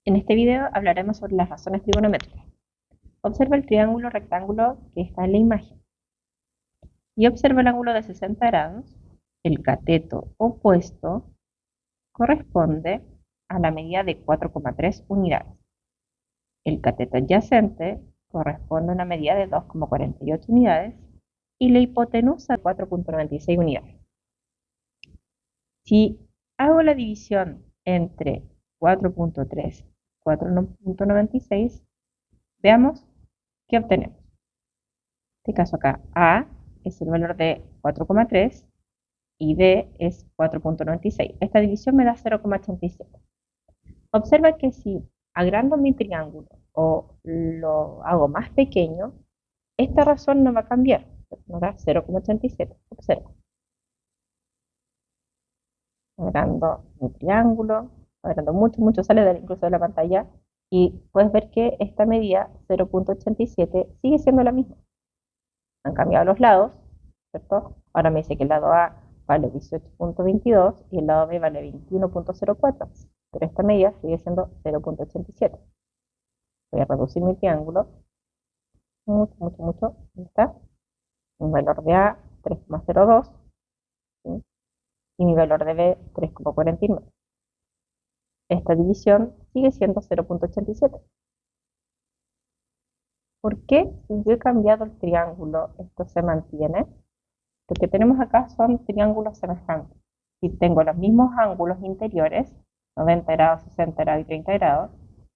En este video hablaremos sobre las razones trigonométricas. Observa el triángulo rectángulo que está en la imagen y observa el ángulo de 60 grados. El cateto opuesto corresponde a la medida de 4,3 unidades. El cateto adyacente corresponde a una medida de 2,48 unidades y la hipotenusa de 4,96 unidades. Si hago la división entre 4,3 y 4,96, veamos qué obtenemos. En este caso acá, A es el valor de 4,3 y B es 4,96. Esta división me da 0,87. Observa que si agrando mi triángulo o lo hago más pequeño, esta razón no va a cambiar. Me da 0,87. Observa. Agrando mi triángulo, agrando mucho, sale incluso de la pantalla y puedes ver que esta medida 0,87 sigue siendo la misma. Han cambiado los lados, ¿cierto? Ahora me dice que el lado A vale 18,22 y el lado B vale 21,04, pero esta medida sigue siendo 0,87. Voy a reducir mi triángulo, mucho, ahí está. Mi valor de A, 3,02, ¿sí? Y mi valor de B, 3,49. Esta división sigue siendo 0,87. ¿Por qué si yo he cambiado el triángulo esto se mantiene? Lo que tenemos acá son triángulos semejantes. Si tengo los mismos ángulos interiores, 90 grados, 60 grados y 30 grados,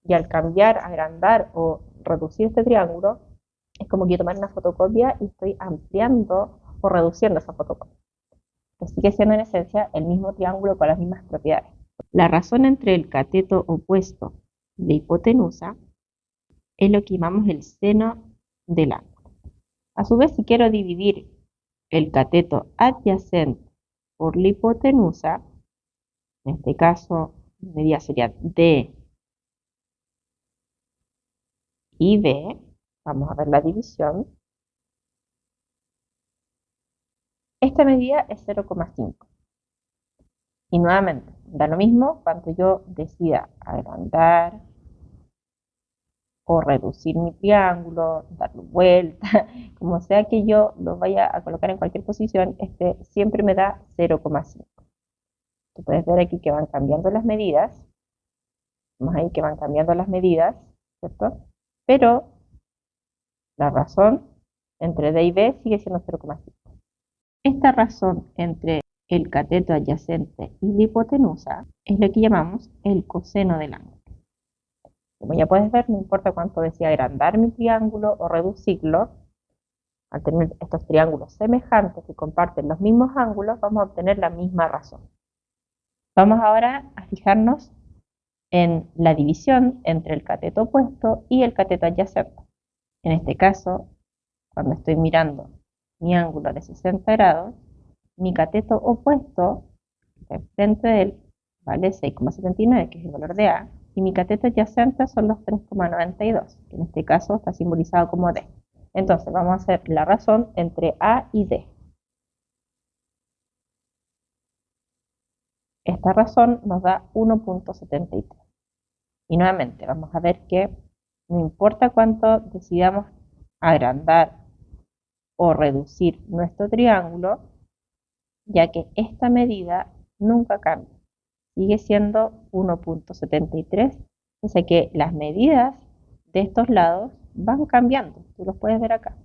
y al cambiar, agrandar o reducir este triángulo, es como que yo tomar una fotocopia y estoy ampliando o reduciendo esa fotocopia. Pues sigue siendo en esencia el mismo triángulo con las mismas propiedades. La razón entre el cateto opuesto y la hipotenusa es lo que llamamos el seno del ángulo. A su vez, si quiero dividir el cateto adyacente por la hipotenusa, en este caso la medida sería D y B, vamos a ver la división, esta medida es 0,5. Y nuevamente, da lo mismo cuando yo decida agrandar o reducir mi triángulo, darle vuelta, como sea que yo lo vaya a colocar en cualquier posición, este siempre me da 0,5. Tú puedes ver aquí que van cambiando las medidas, vemos ahí que van cambiando las medidas, ¿cierto? Pero la razón entre D y B sigue siendo 0,5. Esta razón entre el cateto adyacente y la hipotenusa es lo que llamamos el coseno del ángulo. Como ya puedes ver, no importa cuánto desea agrandar mi triángulo o reducirlo, al tener estos triángulos semejantes que comparten los mismos ángulos, vamos a obtener la misma razón. Vamos ahora a fijarnos en la división entre el cateto opuesto y el cateto adyacente. En este caso, cuando estoy mirando mi ángulo de 60 grados, mi cateto opuesto, enfrente de él, vale 6,79, que es el valor de A, y mi cateto adyacente son los 3,92, que en este caso está simbolizado como D. Entonces vamos a hacer la razón entre A y D. Esta razón nos da 1,73. Y nuevamente vamos a ver que no importa cuánto decidamos agrandar o reducir nuestro triángulo, ya que esta medida nunca cambia. Sigue siendo 1,73, o sea que las medidas de estos lados van cambiando. Tú los puedes ver acá.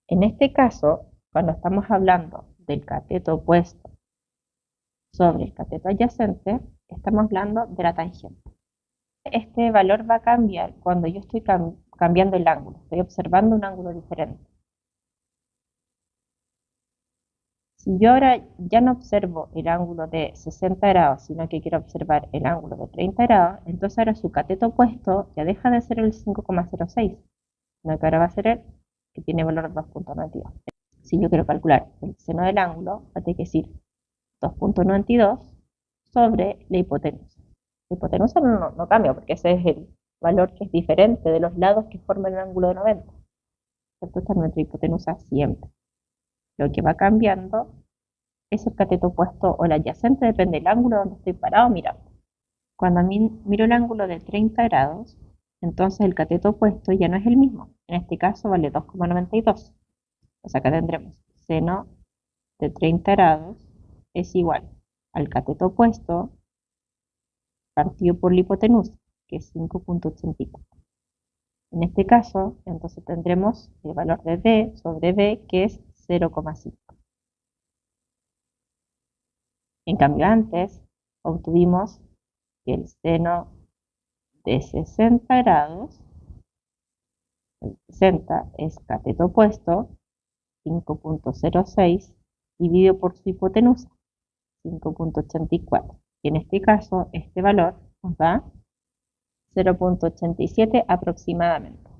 En este caso, cuando estamos hablando del cateto opuesto sobre el cateto adyacente, estamos hablando de la tangente. Este valor va a cambiar cuando yo estoy cambiando el ángulo, estoy observando un ángulo diferente. Si yo ahora ya no observo el ángulo de 60 grados, sino que quiero observar el ángulo de 30 grados, entonces ahora su cateto opuesto ya deja de ser el 5,06, sino que ahora va a ser el que tiene valor 2,92. Si yo quiero calcular el seno del ángulo, va a tener que decir 2,92 sobre la hipotenusa. La hipotenusa no cambia porque ese es el valor que es diferente de los lados que forman el ángulo de 90. Esta es nuestra hipotenusa siempre. Lo que va cambiando es el cateto opuesto o el adyacente, depende del ángulo donde estoy parado mirando. Cuando miro el ángulo de 30 grados, entonces el cateto opuesto ya no es el mismo. En este caso vale 2,92. O sea, acá tendremos seno de 30 grados es igual al cateto opuesto partido por la hipotenusa, que es 5,84. En este caso, entonces tendremos el valor de D sobre B, que es 0,5. En cambio, antes obtuvimos que el seno de 60 grados, el 60 es cateto opuesto, 5,06, dividido por su hipotenusa, 5,84. Y en este caso, este valor nos da 0,87 aproximadamente.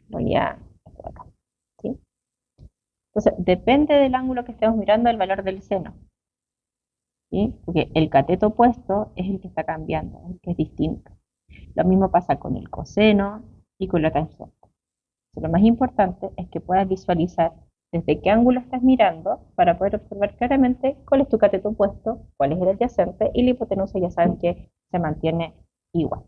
Voy a esto de acá, ¿sí? Entonces, depende del ángulo que estemos mirando el valor del seno, ¿sí? Porque el cateto opuesto es el que está cambiando, el que es distinto. Lo mismo pasa con el coseno y con la tangente. Entonces, lo más importante es que puedas visualizar desde qué ángulo estás mirando para poder observar claramente cuál es tu cateto opuesto, cuál es el adyacente y la hipotenusa ya saben que se mantiene igual.